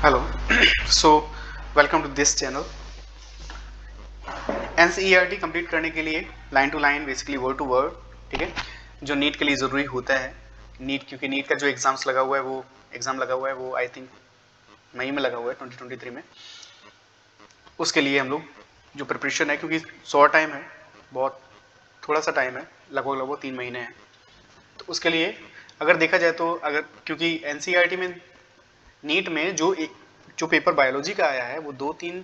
Hello so welcome to this channel. NCERT complete करने के लिए line to line basically word to word, ठीक है, जो नीट के लिए ज़रूरी होता है। नीट क्योंकि नीट का जो एग्ज़ाम्स लगा हुआ है वो एग्ज़ाम लगा हुआ है वो आई थिंक मई में लगा हुआ है 2023 में। उसके लिए हम लोग जो प्रिपरेशन है, क्योंकि शॉर्ट टाइम है, बहुत थोड़ा सा टाइम है, लगभग लगभग 3 महीने हैं। तो उसके लिए अगर देखा जाए तो अगर क्योंकि एनसीईआरटी में नीट में जो पेपर बायोलॉजी का आया है वो 2-3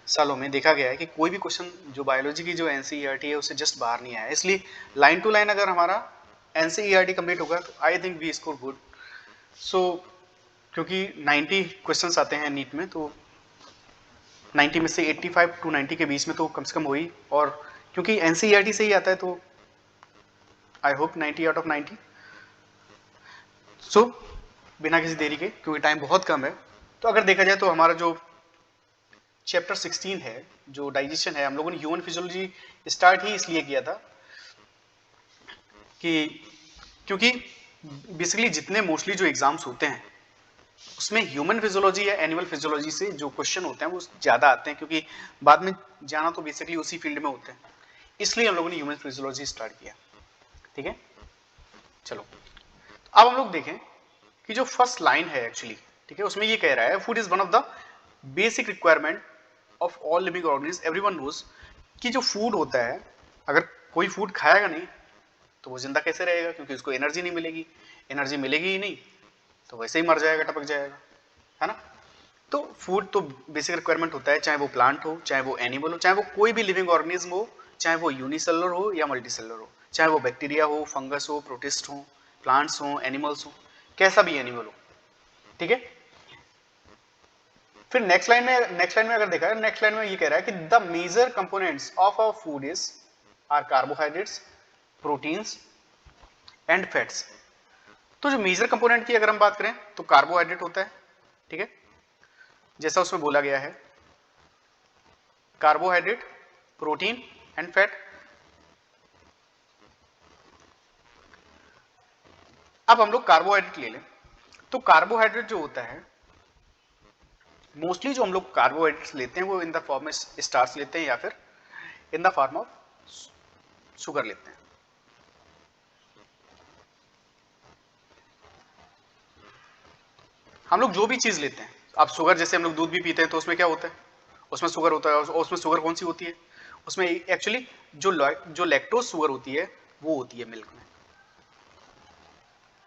सालों में देखा गया है कि कोई भी क्वेश्चन जो बायोलॉजी की जो एनसीईआरटी है उससे जस्ट बाहर नहीं आया। इसलिए लाइन टू लाइन अगर हमारा एनसीईआरटी कंप्लीट होगा तो I think we score good. So क्योंकि 90 क्वेश्चंस आते हैं नीट में, तो 90 में से 85 टू 90 के बीच में तो कम से कम हो ही, और क्योंकि एनसीईआरटी से ही आता है तो आई होप 90 आउट ऑफ 90। सो बिना किसी देरी के, क्योंकि टाइम बहुत कम है, तो अगर देखा जाए तो हमारा जो चैप्टर 16 है, जो डाइजेशन है, हम लोगों ने ह्यूमन फिजियोलॉजी स्टार्ट ही इसलिए किया था कि क्योंकि बेसिकली जितने मोस्टली जो एग्जाम्स होते हैं उसमें ह्यूमन फिजियोलॉजी या एनिमल फिजियोलॉजी से जो क्वेश्चन होते हैं वो ज़्यादा आते हैं, क्योंकि बाद में जाना तो बेसिकली उसी फील्ड में होते हैं। इसलिए हम लोगों ने ह्यूमन फिजियोलॉजी स्टार्ट किया। ठीक है, चलो अब हम लोग देखें कि जो फर्स्ट लाइन है एक्चुअली, ठीक है, उसमें ये कह रहा है food is one of the basic requirement of all living organism. Everyone knows कि जो फूड होता है, अगर कोई फूड खाएगा नहीं तो वो जिंदा कैसे रहेगा, क्योंकि उसको एनर्जी नहीं मिलेगी। एनर्जी मिलेगी ही नहीं तो वैसे ही मर जाएगा, टपक जाएगा, है ना। तो फूड तो बेसिक रिक्वायरमेंट होता है, चाहे वो प्लांट हो, चाहे वो एनिमल हो, चाहे वो कोई भी लिविंग ऑर्गेनिज्म हो, चाहे वो यूनिसेलुलर हो या मल्टीसेलुलर हो, चाहे वो बैक्टीरिया हो, फंगस हो, प्रोटिस्ट हो, प्लांट्स हो, एनिमल्स हो, कैसा भी एनिमल हो। ठीक है, फिर नेक्स्ट लाइन में अगर देखा है, नेक्स्ट लाइन में ये कह रहा है कि the major components of our food is are carbohydrates, proteins and fats. तो जो मेजर कंपोनेंट की अगर हम बात करें तो कार्बोहाइड्रेट होता है, ठीक है, जैसा उसमें बोला गया है, कार्बोहाइड्रेट, प्रोटीन एंड फैट। अब हम लोग कार्बोहाइड्रेट ले लें तो कार्बोहाइड्रेट जो होता है, मोस्टली जो हम लोग कार्बोहाइड्रेट्स लेते हैं वो इन द फॉर्म में स्टार्च लेते हैं या फिर in the form of sugar लेते हैं। हम लोग जो भी चीज लेते हैं, अब शुगर जैसे हम लोग दूध भी पीते हैं तो उसमें क्या होता है, उसमें शुगर होता है, और उसमें शुगर कौन सी होती है, उसमें एक्चुअली जो लैक्टोज शुगर होती है वो होती है मिल्क में।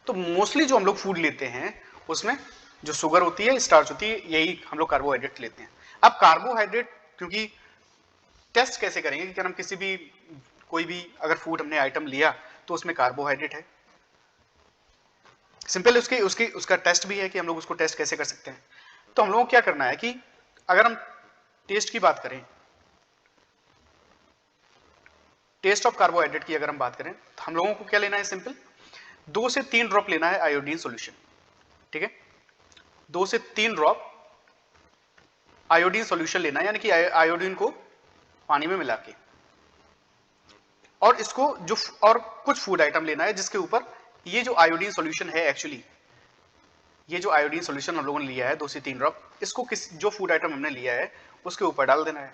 तो मोस्टली जो हम लोग फूड लेते हैं उसमें जो शुगर होती है, स्टार्च होती है, यही हम लोग कार्बोहाइड्रेट लेते हैं। अब कार्बोहाइड्रेट क्योंकि टेस्ट कैसे करेंगे कि हम किसी भी कोई भी अगर फूड हमने आइटम लिया तो उसमें कार्बोहाइड्रेट है, सिंपल उसके उसकी उसका टेस्ट भी है कि हम लोग उसको टेस्ट कैसे कर सकते हैं। तो हम लोगों को क्या करना है कि अगर हम टेस्ट की बात करें, टेस्ट ऑफ कार्बोहाइड्रेट की अगर हम बात करें तो हम लोगों को क्या लेना है, सिंपल 2 से 3 ड्रॉप लेना है आयोडीन सॉल्यूशन। ठीक है, 2 से 3 ड्रॉप आयोडीन सॉल्यूशन लेना है, यानी कि आयोडीन को पानी में मिला के, और इसको जो और कुछ फूड आइटम लेना है जिसके ऊपर ये जो आयोडीन सॉल्यूशन है, एक्चुअली ये जो आयोडीन सॉल्यूशन हम लोगों ने लिया है 2 से 3 ड्रॉप, इसको किस जो फूड आइटम हमने लिया है उसके ऊपर डाल देना है।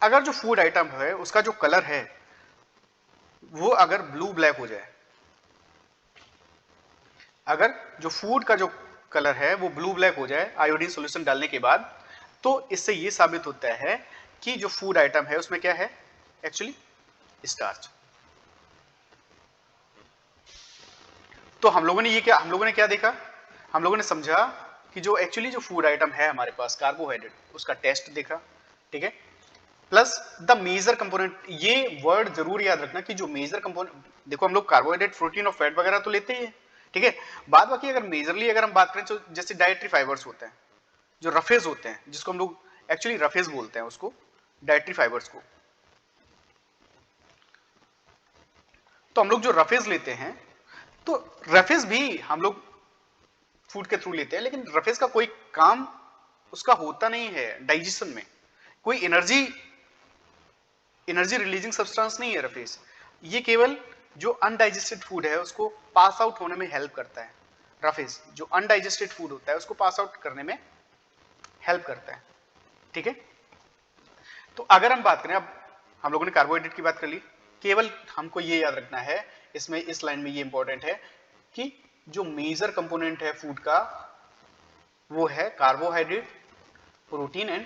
अगर जो फूड आइटम है उसका जो कलर है वो अगर ब्लू ब्लैक हो जाए, अगर जो फूड का जो कलर है वो ब्लू ब्लैक हो जाए आयोडीन सॉल्यूशन डालने के बाद, तो इससे ये साबित होता है कि जो फूड आइटम है उसमें क्या है, एक्चुअली स्टार्च। तो हम लोगों ने क्या देखा, हम लोगों ने समझा कि जो एक्चुअली जो फूड आइटम है हमारे पास कार्बोहाइड्रेट, उसका टेस्ट देखा, ठीक है, प्लस द मेजर कंपोनेंट। ये वर्ड जरूर याद रखना कि जो मेजर कंपोनेंट, देखो हम लोग कार्बोहाइड्रेट, प्रोटीन और फैट वगैरह तो लेते ही है, ठीक है, बाद बाकी अगर मेजरली अगर हम बात करें तो जैसे डाइटरी फाइबर्स होते हैं, जो रफेज होते हैं, जिसको हम लोग एक्चुअली रफेज बोलते हैं उसको, डाइटरी फाइबर्स को, तो हम लोग जो रफेज लेते हैं तो रफेज भी हम लोग फूड के थ्रू लेते हैं, लेकिन रफेज का कोई काम उसका होता नहीं है डाइजेशन में, कोई एनर्जी रिलीजिंग सब्सटेंस नहीं है रफेज। ये केवल जो अनडाइजेस्टेड फूड है उसको पास आउट होने में हेल्प करता है। रफेज जो अनडाइजेस्टेड फूड होता है उसको पास आउट करने में हेल्प करता है, ठीक है। तो अगर हम बात करें, अब हम लोगों ने कार्बोहाइड्रेट की बात कर ली, केवल हमको ये याद रखना है इसमें, इस लाइन में ये इंपॉर्टेंट है कि जो मेजर कंपोनेंट है फूड का वो है कार्बोहाइड्रेट, प्रोटीन एंड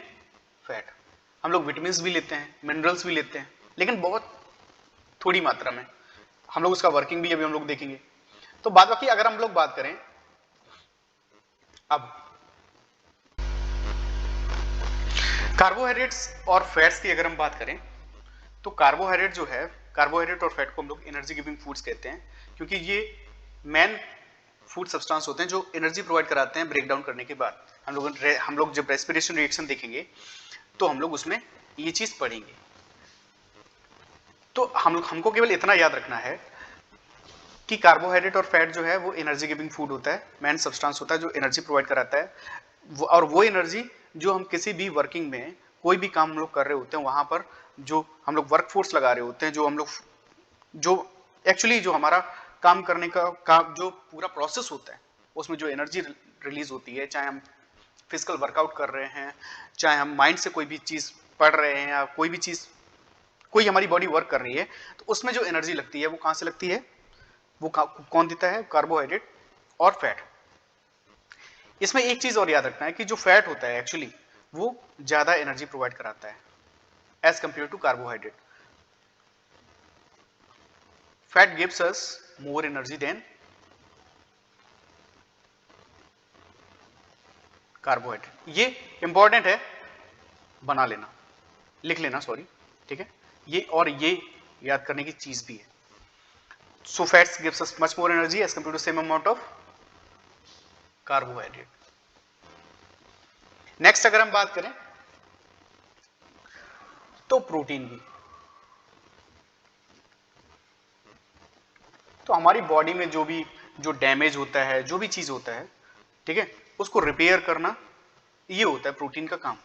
फैट। हम लोग विटामिन्स भी लेते हैं, मिनरल्स भी लेते हैं, लेकिन बहुत थोड़ी मात्रा में। हम लोग उसका वर्किंग भी अभी हम लोग देखेंगे। तो बाद बाकी अगर हम लोग बात करें अब कार्बोहाइड्रेट्स और फैट्स की, अगर हम बात करें तो कार्बोहाइड्रेट जो है, कार्बोहाइड्रेट और फैट को हम लोग एनर्जी गिविंग फूड्स कहते हैं, क्योंकि ये मेन फूड सब्सटेंस होते हैं जो एनर्जी प्रोवाइड कराते हैं ब्रेक डाउन करने के बाद। हम लोग जब रेस्पिरेशन रिएक्शन देखेंगे तो हम लोग उसमें ये चीज पढ़ेंगे। तो हमको केवल इतना याद रखना है कि कार्बोहाइड्रेट और फैट जो है वो एनर्जी गिविंग फूड होता है, मेन सब्सटेंस होता है जो एनर्जी प्रोवाइड कराता है। और वो एनर्जी जो हम किसी भी वर्किंग में, कोई भी काम हम लोग कर रहे होते हैं, वहां पर जो हम लोग वर्क फोर्स लगा रहे होते हैं, जो हम लोग जो एक्चुअली जो हमारा काम करने का जो पूरा प्रोसेस होता है, उसमें जो एनर्जी रिलीज होती है, चाहे हम फिजिकल वर्कआउट कर रहे हैं, चाहे हम माइंड से कोई भी चीज पढ़ रहे हैं, या कोई भी चीज, कोई हमारी बॉडी वर्क कर रही है, तो उसमें जो एनर्जी लगती है वो कहां से लगती है, वो कौन देता है, कार्बोहाइड्रेट और फैट। इसमें एक चीज और याद रखना है कि जो फैट होता है एक्चुअली वो ज्यादा एनर्जी प्रोवाइड कराता है as compare to carbohydrate. Fat gives us more energy than carbohydrate. ये इंपॉर्टेंट है, बना लेना, लिख लेना, सॉरी, ठीक है। ये और ये याद करने की चीज भी है। So fats gives us much more energy as compared to same amount of carbohydrate. Next अगर हम बात करें तो प्रोटीन की, तो हमारी बॉडी में जो डैमेज होता है, जो भी चीज होता है, ठीक है, उसको रिपेयर करना, ये होता है प्रोटीन का काम।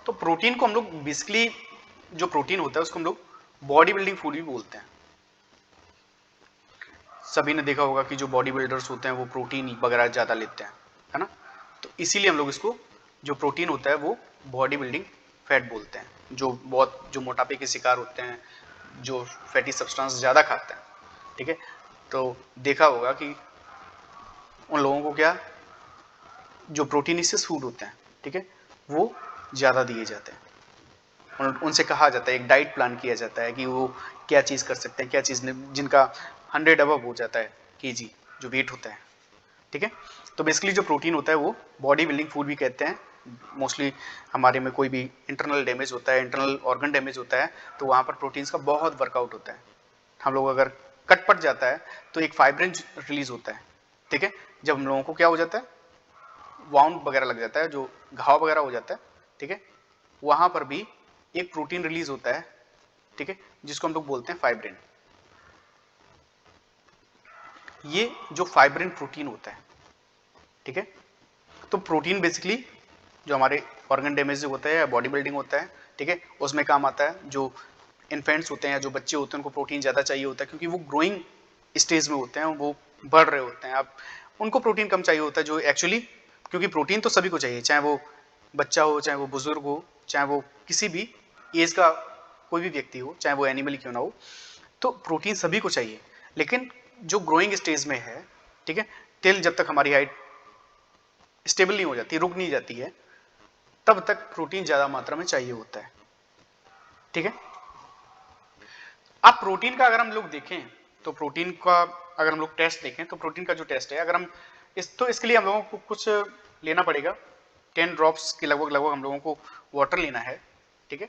तो प्रोटीन को हम लोग बेसिकली, जो प्रोटीन होता है उसको हम लोग बॉडी बिल्डिंग फूड भी बोलते हैं। सभी ने देखा होगा कि जो बॉडी बिल्डर्स होते हैं वो प्रोटीन वगैरह ज्यादा लेते हैं, है ना। तो इसीलिए हम लोग इसको, जो प्रोटीन होता है वो बॉडी बिल्डिंग फैट बोलते हैं। जो मोटापे के शिकार होते हैं, जो फैटी सब्सटेंस ज्यादा खाते हैं, ठीक है, तो देखा होगा कि उन लोगों को क्या, जो प्रोटीनिशियस फूड होते हैं, ठीक है, वो ज्यादा दिए जाते हैं। उनसे कहा जाता है, एक डाइट प्लान किया जाता है कि वो क्या चीज कर सकते हैं, क्या चीज जिनका 100 अबव हो जाता है केजी जो वेट होता है, ठीक है। तो बेसिकली जो प्रोटीन होता है वो बॉडी बिल्डिंग फूड भी कहते हैं। मोस्टली हमारे में कोई भी इंटरनल डैमेज होता है, इंटरनल ऑर्गन डैमेज होता है, तो वहां पर प्रोटीन्स का बहुत वर्कआउट होता है। हम लोग अगर कट पट जाता है तो एक फाइब्रिन रिलीज होता है, ठीक है। जब हम लोगों को क्या हो जाता है, वाउंड वगैरह लग जाता है, जो घाव वगैरह हो जाता है, ठीक है, वहां पर भी एक प्रोटीन रिलीज होता है, ठीक है, जिसको हम लोग बोलते हैं फाइब्रिन। ये जो फाइब्रिन प्रोटीन होता है, ठीक है, तो प्रोटीन बेसिकली जो हमारे ऑर्गन डैमेज होता है या बॉडी बिल्डिंग होता है, ठीक है, उसमें काम आता है। जो इन्फेंट्स होते हैं, जो बच्चे होते हैं, उनको प्रोटीन ज्यादा चाहिए होता है, क्योंकि वो ग्रोइंग स्टेज में होते हैं, वो बढ़ रहे होते हैं। अब उनको प्रोटीन कम चाहिए होता है, जो एक्चुअली, क्योंकि प्रोटीन तो सभी को चाहिए, चाहे वो बच्चा हो, चाहे वो बुजुर्ग हो, चाहे वो किसी भी एज का कोई भी व्यक्ति हो, चाहे वो एनिमल क्यों ना हो, तो प्रोटीन सभी को चाहिए। लेकिन जो ग्रोइंग स्टेज में है, ठीक है, टिल जब तक हमारी हाइट स्टेबल नहीं हो जाती, रुक नहीं जाती है, तब तक प्रोटीन ज्यादा मात्रा में चाहिए होता है, ठीक है। अब प्रोटीन का अगर हम लोग देखें तो प्रोटीन का अगर हम लोग टेस्ट देखें तो प्रोटीन का जो टेस्ट है, अगर हम इसके लिए हम लोगों को कुछ लेना पड़ेगा। 10 ड्रॉप्स के लगभग हम लोगों को वाटर लेना है, ठीक है।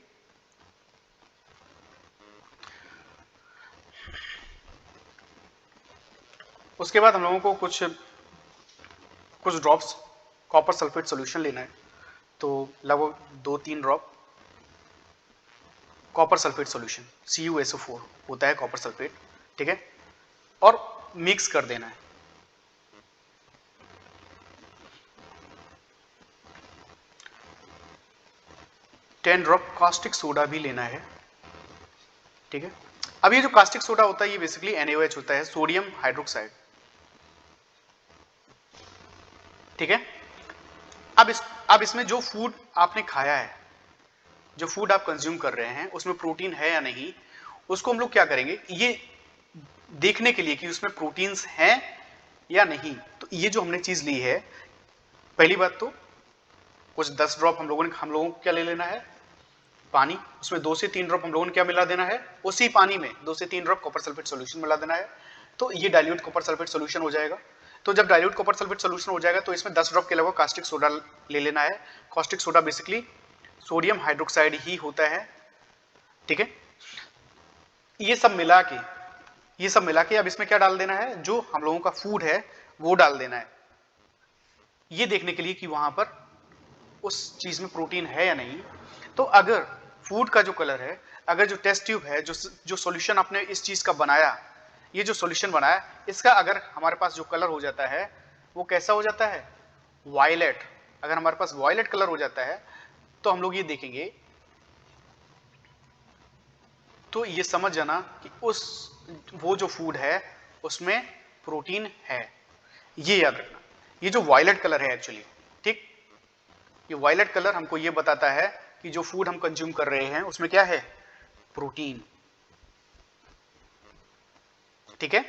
उसके बाद हम लोगों को कुछ ड्रॉप्स कॉपर सल्फेट सॉल्यूशन लेना है, तो लगभग 2-3 drop copper sulphate solution, CuSO4 होता है कॉपर सल्फेट, ठीक है, और मिक्स कर देना है। टेन ड्रॉप कास्टिक सोडा भी लेना है, ठीक है। अब ये जो कास्टिक सोडा होता है ये बेसिकली NaOH होता है, सोडियम हाइड्रोक्साइड, ठीक है। अब इसमें जो फूड आपने खाया है, जो फूड आप कंज्यूम कर रहे हैं, उसमें प्रोटीन है या नहीं, उसको हम लोग क्या करेंगे, ये देखने के लिए कि उसमें प्रोटीन्स हैं या नहीं। तो ये जो हमने चीज ली है, पहली बात तो कुछ 10 ड्रॉप हम लोगों को क्या ले लेना है, पानी। उसमें 2 से 3 ड्रॉप हम लोगों ने क्या मिला देना है, उसी पानी में 2 से 3 ड्रॉप कॉपर सल्फेट सॉल्यूशन मिला देना है। तो ये डाइल्यूट कॉपर सल्फेट सॉल्यूशन हो जाएगा। तो जब डाइल्यूट कॉपर सल्फेट सॉल्यूशन हो जाएगा तो इसमें 10 ड्रॉप के अलावा कास्टिक सोडा ले लेना है। Caustic soda basically sodium hydroxide ही होता है, ठीक है। ये सब मिला के अब इसमें क्या डाल देना है, जो हम लोगों का फूड है वो डाल देना है, ये देखने के लिए कि वहां पर उस चीज में प्रोटीन है या नहीं। तो अगर फूड का जो कलर है, अगर जो टेस्ट ट्यूब है, जो सॉल्यूशन आपने इस चीज का बनाया, ये जो सॉल्यूशन बनाया, इसका अगर हमारे पास जो कलर हो जाता है वो कैसा हो जाता है, वायलेट। अगर हमारे पास वायलेट कलर हो जाता है तो हम लोग ये देखेंगे, तो ये समझ जाना कि वो जो फूड है उसमें प्रोटीन है। ये याद रखना, ये जो वायलेट कलर है एक्चुअली, ठीक, ये वायलेट कलर हमको ये बताता है कि जो फूड हम कंज्यूम कर रहे हैं उसमें क्या है, प्रोटीन, ठीक है।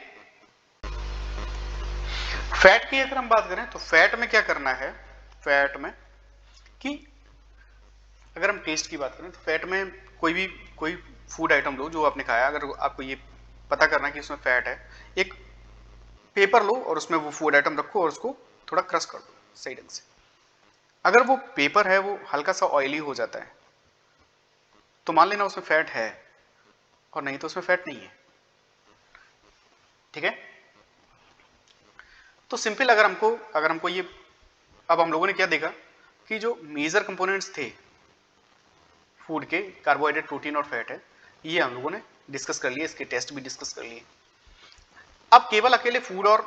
फैट की अगर हम बात करें तो फैट में क्या करना है, फैट में कि अगर हम टेस्ट की बात करें तो फैट में कोई फूड आइटम लो जो आपने खाया, अगर आपको ये पता करना है कि उसमें फैट है, एक पेपर लो और उसमें वो फूड आइटम रखो और उसको थोड़ा क्रश कर दो सही ढंग से। अगर वो पेपर है वो हल्का सा ऑयली हो जाता है तो मान लेना उसमें फैट है, और नहीं तो उसमें फैट नहीं है, ठीक है। तो सिंपल अगर हमको ये, अब हम लोगों ने क्या देखा कि जो मेजर कंपोनेंट्स थे फूड के, कार्बोहाइड्रेट, प्रोटीन और फैट है, ये हम लोगों ने डिस्कस कर लिए, इसके टेस्ट भी डिस्कस कर लिए। अब केवल अकेले फूड और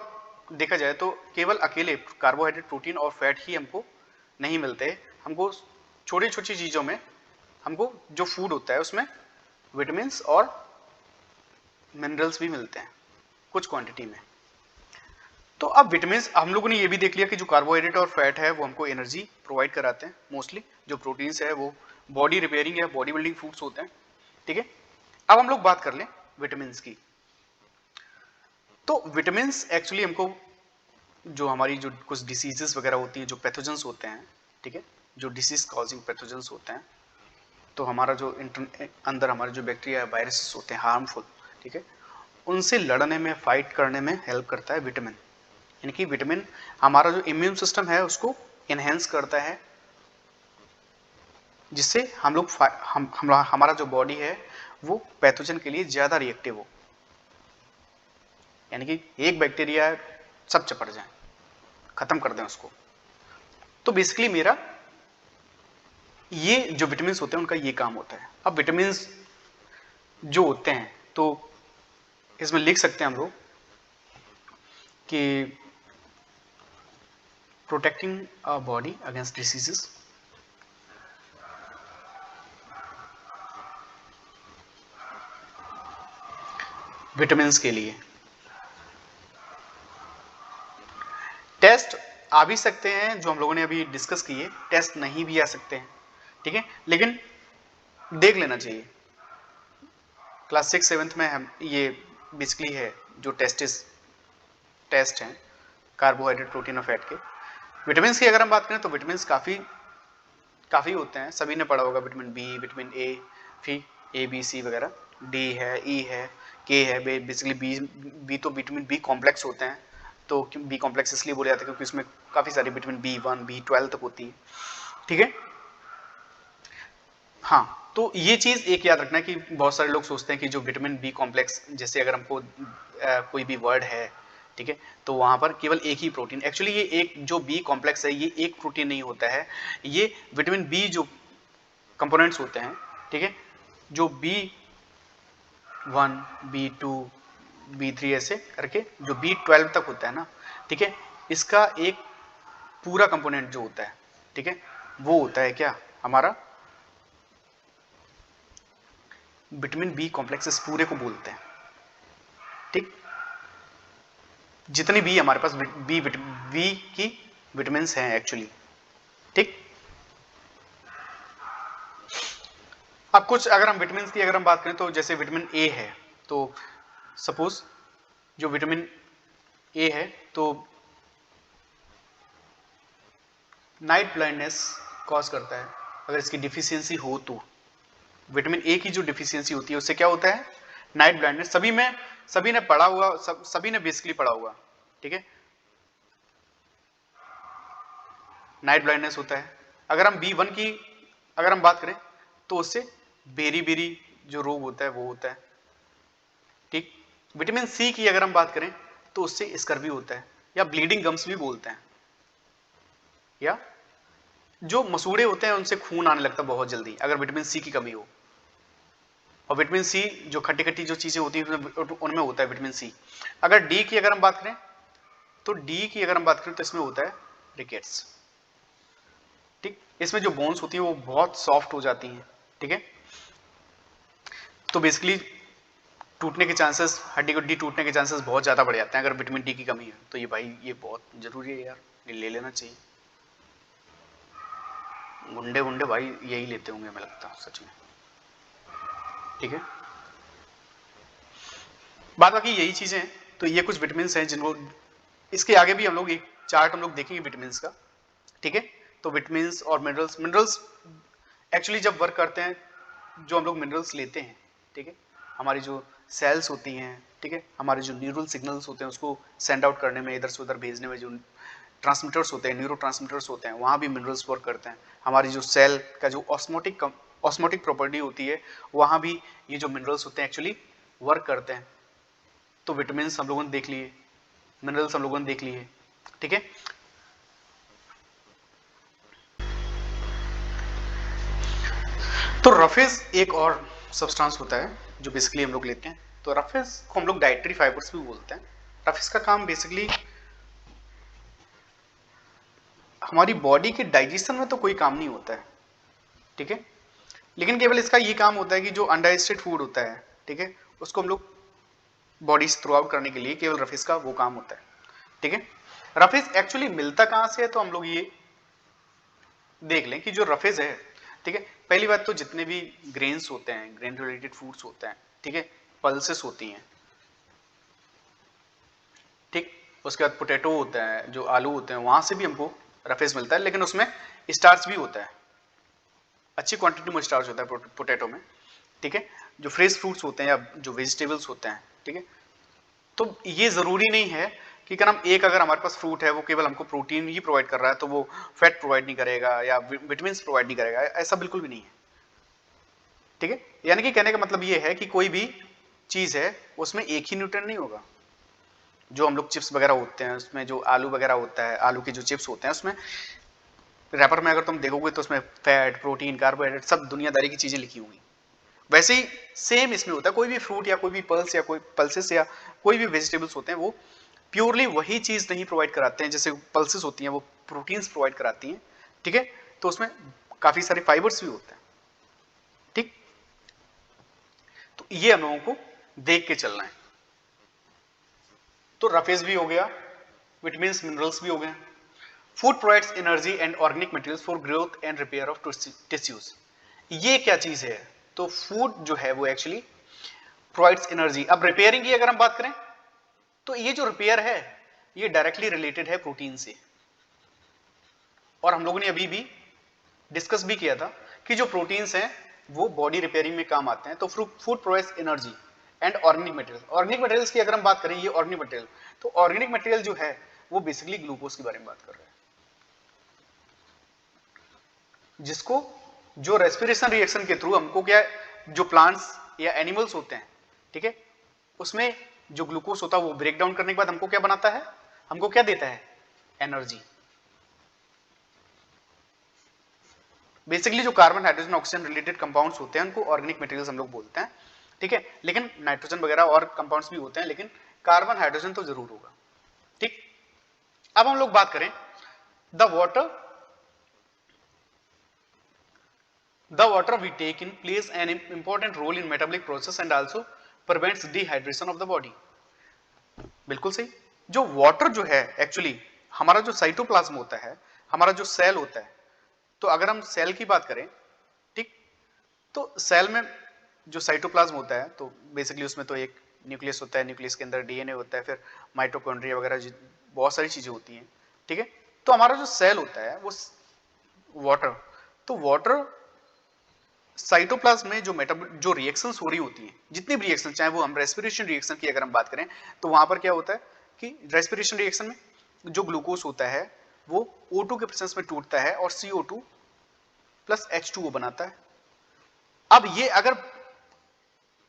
देखा जाए तो केवल अकेले कार्बोहाइड्रेट, प्रोटीन और फैट ही हमको नहीं मिलते, हमको छोटी छोटी चीजों में, हमको जो फूड होता है उसमें विटामिन और मिनरल्स भी मिलते हैं कुछ क्वांटिटी में। तो अब विटामिन, हम लोगों ने ये भी देख लिया कि जो कार्बोहाइड्रेट और फैट है वो हमको एनर्जी प्रोवाइड कराते हैं मोस्टली, जो प्रोटीन्स है वो बॉडी रिपेयरिंग या बॉडी बिल्डिंग फूड्स होते हैं, ठीक है। अब हम लोग बात कर लें विटामिन की। तो विटामिन एक्चुअली हमको, जो हमारी जो कुछ डिसीजेस वगैरह होती हैं, जो पैथोजेंस होते हैं, ठीक है, जो डिसीज कॉजिंग पैथोजेंस होते हैं, तो हमारा जो अंदर हमारे जो बैक्टीरिया वायरसेस होते हैं हार्मफुल, ठीक है, उनसे लड़ने में, फाइट करने में हेल्प करता है विटामिन। यानी कि विटामिन हमारा जो इम्यून सिस्टम है उसको एनहेंस करता है, जिससे हम लोग हमारा जो बॉडी है वो पैथोजन के लिए ज्यादा रिएक्टिव हो, यानी कि एक बैक्टीरिया सब चपट जाए, खत्म कर दें उसको। तो बेसिकली मेरा ये जो विटामिन होते हैं उनका ये काम होता है। अब विटामिन जो होते हैं तो इसमें लिख सकते हैं हम लोग कि protecting our body against diseases, vitamin के लिए टेस्ट आ भी सकते हैं जो हम लोगों ने अभी डिस्कस किए, टेस्ट नहीं भी आ सकते हैं, ठीक है, लेकिन देख लेना चाहिए। क्लास 6-7 में हम ये बेसिकली है जो टेस्ट हैं कार्बोहाइड्रेट, प्रोटीन और फैट के। विटामिन की अगर हम बात करें तो विटामिन काफ़ी होते हैं, सभी ने पढ़ा होगा, विटामिन बी, विटामिन ए, फिर ए बी सी वगैरह, डी है, ई है, के है। बेसिकली बी तो विटामिन बी कॉम्प्लेक्स होते हैं, तो बी कॉम्प्लेक्स इसलिए बोले जाते हैं क्योंकि उसमें काफ़ी सारी विटामिन B1, B12 तक होती है, ठीक है। हाँ, तो ये चीज़ एक याद रखना है कि बहुत सारे लोग सोचते हैं कि जो विटामिन बी कॉम्प्लेक्स, जैसे अगर हमको कोई भी वर्ड है, ठीक है, तो वहाँ पर केवल एक ही प्रोटीन, एक्चुअली ये एक जो बी कॉम्प्लेक्स है ये एक प्रोटीन नहीं होता है, ये विटामिन बी जो कंपोनेंट्स होते हैं, ठीक है, जो B1, B2, B3 ऐसे करके जो B12 तक होता है ना, ठीक है, इसका एक पूरा कंपोनेंट जो होता है, ठीक है, वो होता है क्या, हमारा विटामिन बी कॉम्प्लेक्स, इस पूरे को बोलते हैं, ठीक। जितनी भी हमारे पास बी की विटामिन हैं एक्चुअली, ठीक। अब कुछ अगर हम विटामिन की अगर हम बात करें तो जैसे विटामिन ए है, तो सपोज जो विटामिन ए है तो नाइट ब्लाइंडनेस कॉज करता है अगर इसकी डिफिशियंसी हो तो। विटामिन ए की जो डिफिशियंसी होती है उससे क्या होता है, नाइट ब्लाइंडनेस। सभी ने पढ़ा हुआ, सभी ने बेसिकली पढ़ा हुआ, ठीक है, नाइट ब्लाइंडनेस होता है। अगर हम B1 की अगर हम बात करें तो उससे बेरी बेरी जो रोग होता है वो होता है, ठीक। विटामिन सी की अगर हम बात करें तो उससे स्कर्वी होता है, या ब्लीडिंग गम्स भी बोलते हैं, या जो मसूड़े होते हैं उनसे खून आने लगता है बहुत जल्दी अगर विटामिन सी की कमी हो। और विटामिन सी जो खट्टी खट्टी जो चीजें होती हैं उनमें होता है विटामिन सी। अगर डी की अगर हम बात करें तो डी की अगर हम बात करें तो इसमें होता है रिकेट्स, ठीक। इसमें जो बोन्स होती है वो बहुत सॉफ्ट हो जाती हैं, ठीक है। तो बेसिकली टूटने के चांसेस, हड्डी गुड्डी टूटने के चांसेस बहुत ज्यादा बढ़ जाते हैं अगर विटामिन डी की कमी है। तो ये भाई ये बहुत जरूरी है यार, ये ले लेना चाहिए। गुंडे गुंडे भाई यही लेते होंगे हमें लगता है सच में, ठीक है। बात बाकी यही चीजें हैं। तो ये कुछ विटामिन हैं जिनको, इसके आगे भी हम लोग एक चार्ट हम लोग देखेंगे विटामिन का, ठीक है। तो विटामिन और मिनरल्स एक्चुअली जब वर्क करते हैं, जो हम लोग मिनरल्स लेते हैं, ठीक है, हमारी जो सेल्स होती हैं, ठीक है, हमारे जो न्यूरल सिग्नल्स होते हैं उसको सेंड आउट करने में, इधर से उधर भेजने में जो ट्रांसमीटर्स होते हैं, न्यूरो ट्रांसमीटर्स होते हैं, वहाँ भी मिनरल्स वर्क करते हैं। हमारी जो सेल का जो ऑस्मोटिक प्रॉपर्टी होती है वहाँ भी ये जो मिनरल्स होते हैं एक्चुअली वर्क करते हैं। तो विटामिन हम लोगों ने देख लिए, मिनरल्स हम लोगों ने देख लिए, ठीक है। तो रफेज एक और सब्सटेंस होता है जो बेसिकली हम लोग लेते हैं। तो रफेज को हम लोग डाइटरी फाइबर्स भी बोलते हैं। रफेज का काम बेसिकली हमारी बॉडी के डाइजेशन में तो कोई काम नहीं होता है, ठीक है, लेकिन केवल इसका ये काम होता है कि जो अनडाइजेस्टेड फूड होता है, ठीक है, उसको हम लोग बॉडी से थ्रू आउट करने के लिए केवल रफेज का वो काम होता है, ठीक है। रफेज एक्चुअली मिलता कहाँ से है तो हम लोग ये देख लें कि जो रफेज है, ठीक है, पहली बात तो जितने भी ग्रेन्स होते हैं, ग्रेन रिलेटेड फूड्स होते हैं, ठीक है, पल्सेस होती हैं, ठीक। उसके बाद पोटैटो होता है, जो आलू होते हैं, वहां से भी हमको रफेज मिलता है, लेकिन उसमें स्टार्च भी होता है, अच्छी क्वांटिटी में स्टार्च होता है पोटैटो में, ठीक है। जो फ्रेश फ्रूट्स होते हैं या जो वेजिटेबल्स होते हैं, ठीक है, तो ये जरूरी नहीं है कि क्या नाम एक अगर हमारे पास फ्रूट है वो केवल हमको प्रोटीन ही प्रोवाइड कर रहा है तो वो फैट प्रोवाइड नहीं करेगा या विटामिन प्रोवाइड नहीं करेगा, ऐसा बिल्कुल भी नहीं है, ठीक है। यानी कि कहने का मतलब ये है कि कोई भी चीज है उसमें एक ही न्यूट्रिएंट नहीं होगा। जो हम लोग चिप्स वगैरह होते हैं उसमें जो आलू वगैरह होता है, आलू के जो चिप्स होते हैं उसमें रैपर में अगर तुम देखोगे तो उसमें फैट, प्रोटीन, कार्बोहाइड्रेट सब दुनियादारी की चीजें लिखी होंगी। वैसे ही सेम इसमें होता है, कोई भी फ्रूट या कोई भी पल्स या कोई पल्सेस या कोई भी वेजिटेबल्स होते हैं वो प्योरली वही चीज नहीं प्रोवाइड कराते हैं। जैसे पल्सेस होती हैं वो प्रोटीन्स प्रोवाइड कराती हैं, ठीक है, तो उसमें काफी सारे फाइबर्स भी होते हैं, ठीक। तो ये हम लोगों को देख के चलना है। तो रफेज भी हो गया, विटामिन मिनरल्स भी हो गए। Food provides energy and organic materials for growth and repair of tissues. ये क्या चीज है, तो फूड जो है वो एक्चुअली प्रोवाइड्स एनर्जी। अब रिपेयरिंग की अगर हम बात करें तो ये जो रिपेयर है ये डायरेक्टली रिलेटेड है प्रोटीन से, और हम लोगों ने अभी भी डिस्कस भी किया था कि जो प्रोटीन्स हैं वो बॉडी रिपेयरिंग में काम आते हैं। तो food provides energy and organic material. Organic materials की अगर हम बात करें, ये ऑर्गेनिक मटेरियल, तो ऑर्गेनिक मटेरियल जो है वो बेसिकली ग्लूकोज के बारे में बात कर रहे हैं, जिसको जो रेस्पिरेशन रिएक्शन के थ्रू हमको क्या, जो प्लांट्स या एनिमल्स होते हैं, ठीक है, उसमें जो ग्लूकोज होता है वो ब्रेक डाउन करने के बाद हमको क्या बनाता है, हमको क्या देता है, एनर्जी। बेसिकली जो carbon, hydrogen, oxygen related compounds होते हैं उनको ऑर्गेनिक मटेरियल्स हम लोग बोलते हैं, ठीक है। लेकिन नाइट्रोजन वगैरह और कंपाउंड्स भी होते हैं, लेकिन कार्बन हाइड्रोजन तो जरूर होगा, ठीक। अब हम लोग बात करें the water we take in plays an important role in metabolic process and also prevents dehydration of the body। बिल्कुल सही। जो वाटर जो है एक्चुअली हमारा जो साइटोप्लाज्म होता है, हमारा जो सेल होता है, तो अगर हम सेल की बात करें, ठीक, तो सेल में जो साइटोप्लाज्म होता है, तो बेसिकली उसमें तो एक न्यूक्लियस होता है, न्यूक्लियस के अंदर डीएनए होता है, फिर माइटोकॉन्ड्रिया वगैरह बहुत सारी चीजें होती हैं, ठीक है। तो हमारा जो सेल होता है वो वाटर, तो वाटर साइटोप्लाज्म में जो रिएक्शंस हो रही होती हैं, जितनी भी रिएक्शन, चाहे वो हम रेस्पिरेशन रिएक्शन की अगर हम बात करें, तो वहां पर क्या होता है कि रेस्पिरेशन रिएक्शन में जो ग्लूकोज होता है वो O2 के प्रेजेंस में टूटता है और CO2 प्लस H2O बनाता है। अब ये अगर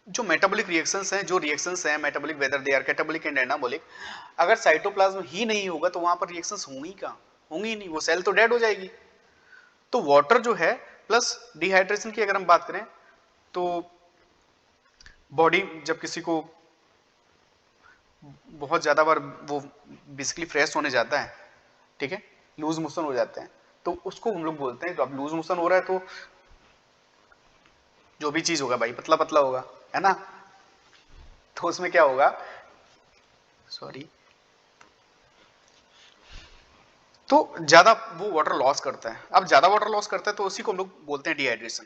जो मेटाबॉलिक रिएक्शंस हैं, जो रिएक्शंस हैं metabolic, whether they are catabolic and anabolic, अगर साइटोप्लाज्म ही नहीं होगा तो वहां पर रिएक्शंस होंगी कहां? होंगी ही नहीं, वो सेल तो डेड हो जाएगी। तो वाटर जो है प्लस डिहाइड्रेशन की अगर हम बात करें, तो बॉडी जब किसी को बहुत ज्यादा बार वो बेसिकली फ्रेश होने जाता है, ठीक है, लूज मोशन हो जाते हैं, तो उसको हम लोग बोलते हैं, तो अब लूज मोशन हो रहा है तो जो भी चीज होगा भाई पतला पतला होगा, है ना, तो उसमें क्या होगा, सॉरी, तो ज्यादा वो वाटर लॉस करता है। अब ज्यादा वाटर लॉस करता है तो उसी को हम लोग बोलते हैं डिहाइड्रेशन।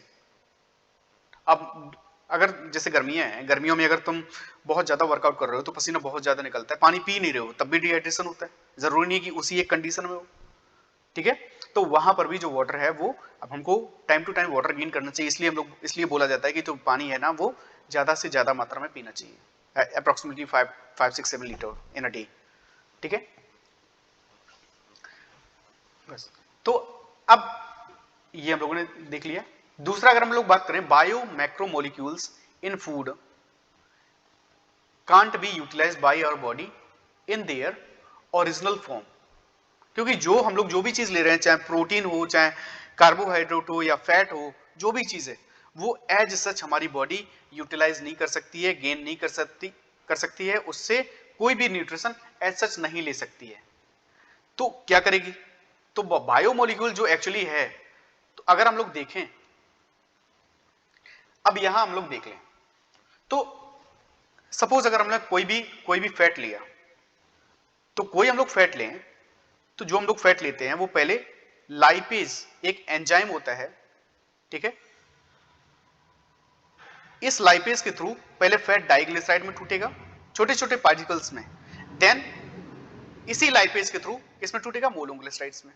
अब अगर जैसे गर्मियां हैं, गर्मियों में अगर तुम बहुत ज्यादा वर्कआउट कर रहे हो तो पसीना बहुत ज्यादा निकलता है, पानी पी नहीं रहे हो, तब भी डिहाइड्रेशन होता है, जरूरी नहीं कि उसी एक कंडीशन में हो, ठीक है। तो वहां पर भी जो वाटर है वो, अब हमको time to time water gain करना चाहिए, इसलिए हम लोग, इसलिए बोला जाता है कि जो पानी है ना वो ज्यादा से ज्यादा मात्रा में पीना चाहिए, approximately 5-6-7 litre in a day, ठीक है। बस, तो अब ये हम लोगों ने देख लिया। दूसरा अगर हम लोग बात करें, bio macromolecules in food can't be utilized by our body in their original form, क्योंकि जो हम लोग जो भी चीज ले रहे हैं, चाहे प्रोटीन हो, चाहे कार्बोहाइड्रेट हो या फैट हो, जो भी चीज है वो एज सच हमारी बॉडी यूटिलाइज नहीं कर सकती है, गेन नहीं कर सकती है, उससे कोई भी न्यूट्रिशन एज सच नहीं ले सकती है। तो क्या करेगी, तो बायोमोलिक्यूल जो एक्चुअली है, तो अगर हम लोग देखें, अब यहां हम लोग देख लें, तो सपोज अगर हमने कोई भी फैट लिया, तो कोई हम लोग फैट लें, तो जो हम लोग फैट लेते हैं वो पहले लाइपेज एक एंजाइम होता है, ठीक है, इस लाइपेज के थ्रू पहले फैट डाइग्लिसराइड में टूटेगा छोटे छोटे पार्टिकल्स में, देन इसी लाइपेज के थ्रू किसमें टूटेगा, मोनोग्लिसराइड्स में।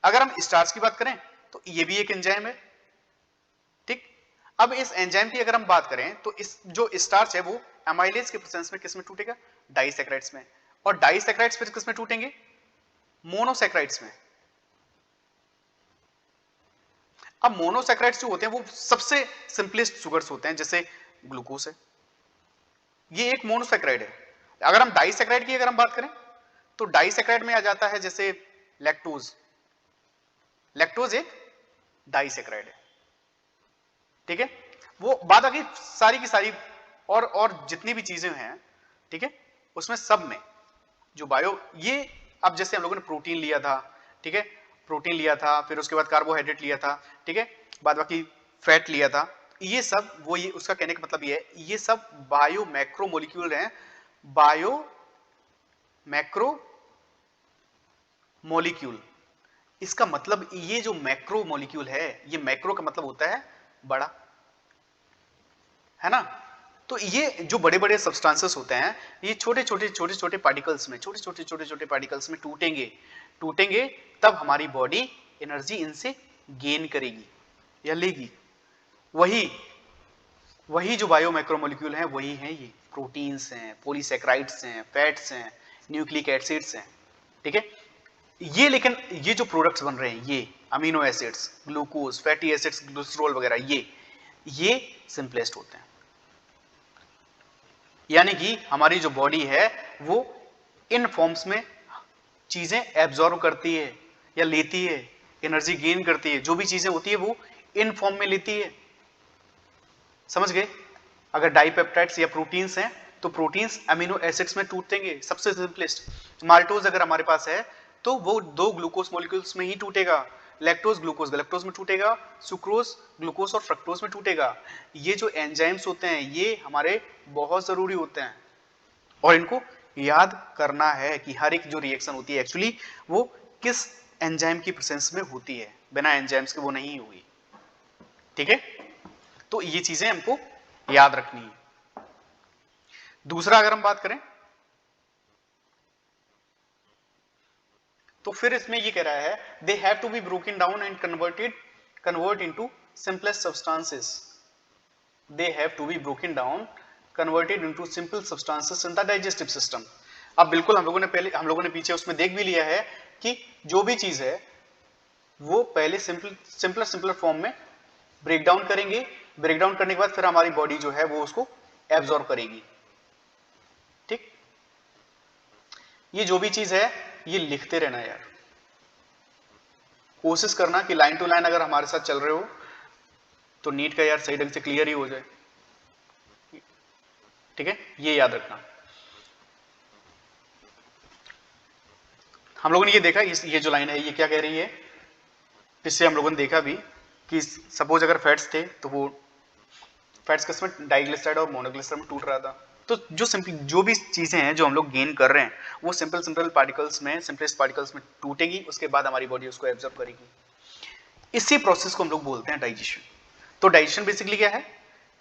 अगर हम स्टार्च की बात करें तो ये भी एक एंजाइम है, ठीक। अब इस एंजाइम की अगर हम बात करें तो इस जो स्टार्च है वो एमाइलेज के प्रेजेंस में किसमें टूटेगा, डाइसैकेराइड्स में, और डाइसैकेराइड्स फिर किसमें टूटेंगे, मोनोसैकेराइड्स में। अब मोनोसैकेराइड्स जो होते हैं वो सबसे सिंपलेस्ट शुगर्स होते हैं, जैसे ग्लूकोज है, ये एक मोनोसैकेराइड है। अगर हम डाइसैकेराइड की अगर हम बात करें तो डाइसैकेराइड में आ जाता है जैसे लैक्टोज, लैक्टोज एक डाइसैकेराइड है, ठीक है। वो बात आ गई सारी की सारी, और जितनी भी चीजें हैं, ठीक है, उसमें सब में जो बायो, ये अब जैसे हम लोगों ने प्रोटीन लिया था, ठीक है, प्रोटीन लिया था, फिर उसके बाद कार्बोहाइड्रेट लिया था, ठीक है, बाद बाकी फैट लिया था, ये सब वो, ये उसका कहने का मतलब ये है, ये सब बायो मैक्रो मोलिक्यूल हैं, बायो मैक्रो मोलिक्यूल। इसका मतलब ये जो मैक्रो मोलिक्यूल है, ये मैक्रो का मतलब होता है बड़ा, है ना। तो ये जो बड़े बड़े सब्सटेंसेस होते हैं, ये छोटे छोटे पार्टिकल्स में, छोटे छोटे पार्टिकल्स में टूटेंगे तब हमारी बॉडी एनर्जी इनसे गेन करेगी या लेगी। वही जो बायो मैक्रोमोलिक्यूल हैं वही हैं ये, प्रोटीन्स हैं, पॉलीसैकेराइड्स हैं, फैट्स हैं, न्यूक्लिक एसिड्स हैं, ठीक है। ये लेकिन ये जो प्रोडक्ट्स बन रहे हैं, ये amino acids, glucose, fatty acids, glycerol वगैरह, ये सिंपलेस्ट होते हैं। यानी कि हमारी जो बॉडी है वो इन फॉर्म्स में चीजें एब्जॉर्व करती है या लेती है, एनर्जी गेन करती है, जो भी चीजें होती है वो इन फॉर्म में लेती है, समझ गए। अगर डाइपेप्टाइड्स या प्रोटीन्स हैं तो प्रोटीन्स अमीनो एसिड्स में टूटेंगे, सबसे सिंपलेस्ट। माल्टोज अगर हमारे पास है तो वो 2 ग्लूकोज मॉलिक्यूल्स में ही टूटेगा, लैक्टोज ग्लूकोज में टूटेगा, सुक्रोज ग्लूकोज और फ्रक्टोज में टूटेगा। ये जो एंजाइम्स होते हैं ये हमारे बहुत जरूरी होते हैं, और इनको याद करना है कि हर एक जो रिएक्शन होती है एक्चुअली वो किस एंजाइम की प्रेजेंस में होती है, बिना एंजाइम्स के वो नहीं होगी, ठीक है। तो ये चीजें हमको याद रखनी है। दूसरा अगर हम बात करें तो फिर इसमें ये कह रहा है they have to be broken down and convert into simplest substances, they have to be broken down converted into simple substances in the digestive system. अब बिल्कुल हम लोगों ने पीछे उसमें देख भी लिया है कि जो भी चीज है वो पहले सिंपलर फॉर्म में ब्रेक डाउन करेंगे, ब्रेक डाउन करने के बाद फिर हमारी बॉडी जो है वो उसको एब्जॉर्ब करेगी, ठीक। ये जो भी चीज है ये लिखते रहना यार, कोशिश करना कि लाइन टू लाइन अगर हमारे साथ चल रहे हो तो नीट का यार सही ढंग से क्लियर ही हो जाए, ठीक है, ये याद रखना। हम लोगों ने ये देखा ये जो लाइन है ये क्या कह रही है, इससे हम लोगों ने देखा भी कि सपोज अगर फैट्स थे तो वो फैट्स किसमें डाइग्लिसराइड और मोनोग्लिसराइड में टूट रहा था, तो जो भी चीजें हैं जो हम लोग गेन कर रहे हैं वो सिंपल पार्टिकल्स में, सिंपलेस्ट पार्टिकल्स में टूटेगी, उसके बाद हमारी बॉडी उसको एब्जॉर्ब करेगी। इसी प्रोसेस को हम लोग बोलते हैं डाइजेशन। तो डाइजेशन बेसिकली क्या है,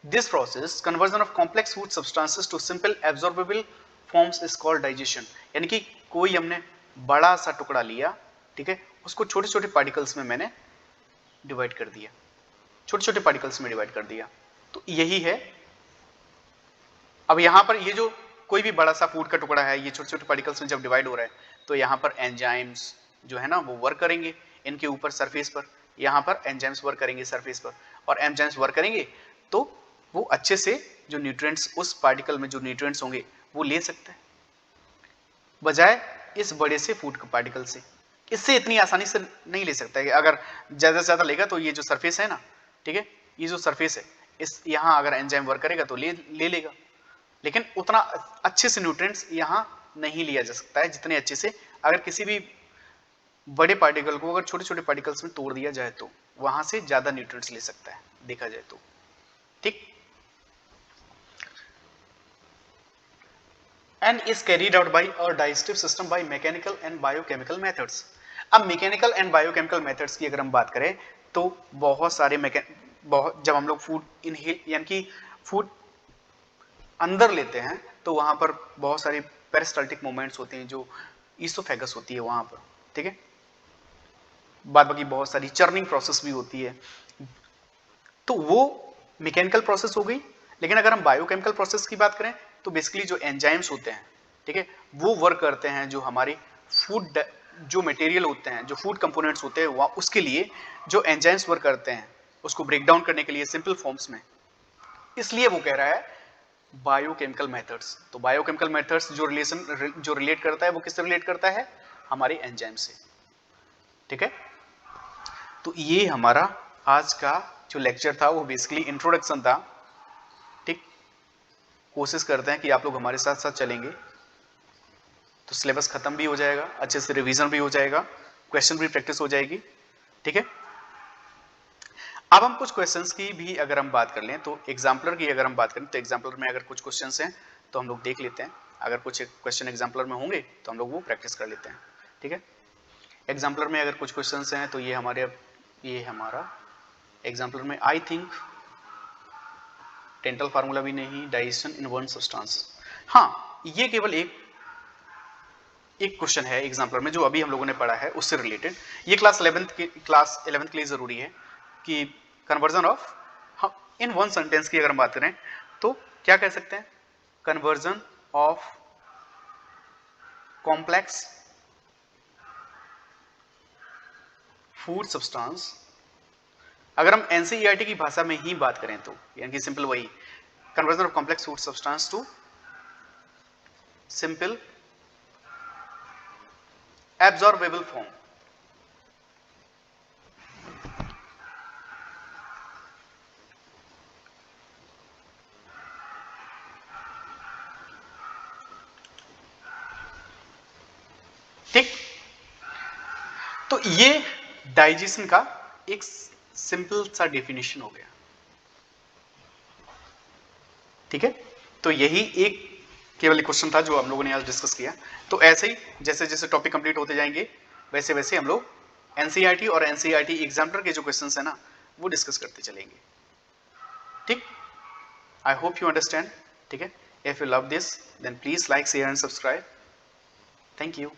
this process conversion of complex food substances to simple absorbable forms is called digestion. यानी कि कोई हमने बड़ा सा टुकड़ा लिया, ठीक है, उसको छोटे छोटे पार्टिकल्स में मैंने डिवाइड कर दिया, छोटे छोटे पार्टिकल्स में डिवाइड कर दिया, तो यही है। अब यहां पर ये जो कोई भी बड़ा सा फूड का टुकड़ा है ये छोटे छोटे पार्टिकल्स में जब डिवाइड हो रहा है तो यहां पर एंजाइम्स जो है ना वो वर्क करेंगे इनके ऊपर सरफेस पर, यहां पर एंजाइम्स वर्क करेंगे सरफेस पर, और एंजाइम्स वर्क करेंगे तो वो अच्छे से जो न्यूट्रिएंट्स उस पार्टिकल में जो न्यूट्रिएंट्स होंगे वो ले सकते हैं, बजाय इस बड़े से फूड पार्टिकल से। इससे इतनी आसानी से नहीं ले सकता है, अगर ज्यादा से ज्यादा लेगा तो ये जो सरफेस है ना, ठीक है, ये जो सरफेस है इस यहां अगर एंजाइम वर्क करेगा तो ले लेगा, लेकिन उतना अच्छे से न्यूट्रिएंट्स यहां नहीं लिया जा सकता है जितने अच्छे से अगर किसी भी बड़े पार्टिकल को अगर छोटे छोटे पार्टिकल्स में तोड़ दिया जाए तो वहां से ज्यादा न्यूट्रिएंट्स ले सकता है देखा जाए तो, ठीक। And is carried out by our digestive system by mechanical and biochemical methods. अब मैकेनिकल एंड बायोकेमिकल मेथड्स की अगर हम बात करें तो बहुत सारे जब हम लोग फूड इनहेल यानी कि फूड अंदर लेते हैं तो वहां पर बहुत सारी पेरिस्टाल्टिक मूवमेंट्स होती हैं जो ईसोफेगस होती है वहां पर, ठीक है, बाद बाकी बहुत सारी चर्निंग प्रोसेस भी होती है, तो वो मैकेनिकल प्रोसेस हो गई। लेकिन अगर हम बायोकेमिकल प्रोसेस की बात करें तो बेसिकली जो एंजाइम्स होते हैं, ठीक है, वो वर्क करते हैं जो हमारी फूड जो मटेरियल होते हैं, जो फूड कंपोनेंट्स होते हैं उसके लिए जो एंजाइम्स वर्क करते हैं उसको ब्रेक डाउन करने के लिए सिंपल फॉर्म्स में, इसलिए वो कह रहा है बायोकेमिकल मेथड्स। तो बायोकेमिकल मेथड्स जो रिलेट करता है वो किससे रिलेट करता है, हमारे एंजाइम से, ठीक है। तो ये हमारा आज का जो लेक्चर था वो बेसिकली इंट्रोडक्शन था, ठीक। कोशिश करते हैं कि आप लोग हमारे साथ साथ चलेंगे तो सिलेबस खत्म भी हो जाएगा, अच्छे से रिवीजन भी हो जाएगा, क्वेश्चन भी प्रैक्टिस हो जाएगी, ठीक है। अब हम कुछ क्वेश्चंस की भी अगर हम बात कर लें तो एग्जाम्पलर की अगर हम बात करें तो एग्जाम्पलर में अगर कुछ क्वेश्चंस हैं तो हम लोग देख लेते हैं, अगर कुछ क्वेश्चन एग्जाम्पलर में होंगे तो हम लोग वो प्रैक्टिस कर लेते हैं, ठीक है। एग्जाम्पलर में अगर कुछ क्वेश्चंस हैं तो ये हमारा एग्जाम्पलर में आई थिंक डेंटल फार्मूला भी नहीं, डाइजेशन इन वन सब्सटेंस, हाँ ये केवल एक क्वेश्चन है एग्जाम्पलर में जो अभी हम लोगों ने पढ़ा है उससे रिलेटेड। ये क्लास 11th के लिए जरूरी है कि conversion of in one sentence की अगर हम बात करें तो क्या कह सकते हैं, conversion of complex food substance. अगर हम एनसीईआरटी की भाषा में ही बात करें तो यानी कि सिंपल वही conversion of complex food substance to simple absorbable form. ठीक, तो ये डाइजेशन का एक सिंपल सा डेफिनेशन हो गया, ठीक है। तो यही एक केवल क्वेश्चन था जो हम लोगों ने आज डिस्कस किया। तो ऐसे ही जैसे जैसे टॉपिक कंप्लीट होते जाएंगे वैसे वैसे हम लोग एनसीईआरटी और एनसीईआरटी एग्जामिनर के जो क्वेश्चंस है ना वो डिस्कस करते चलेंगे, ठीक। आई होप यू अंडरस्टैंड, ठीक है। If you love this then please like share and subscribe. Thank you.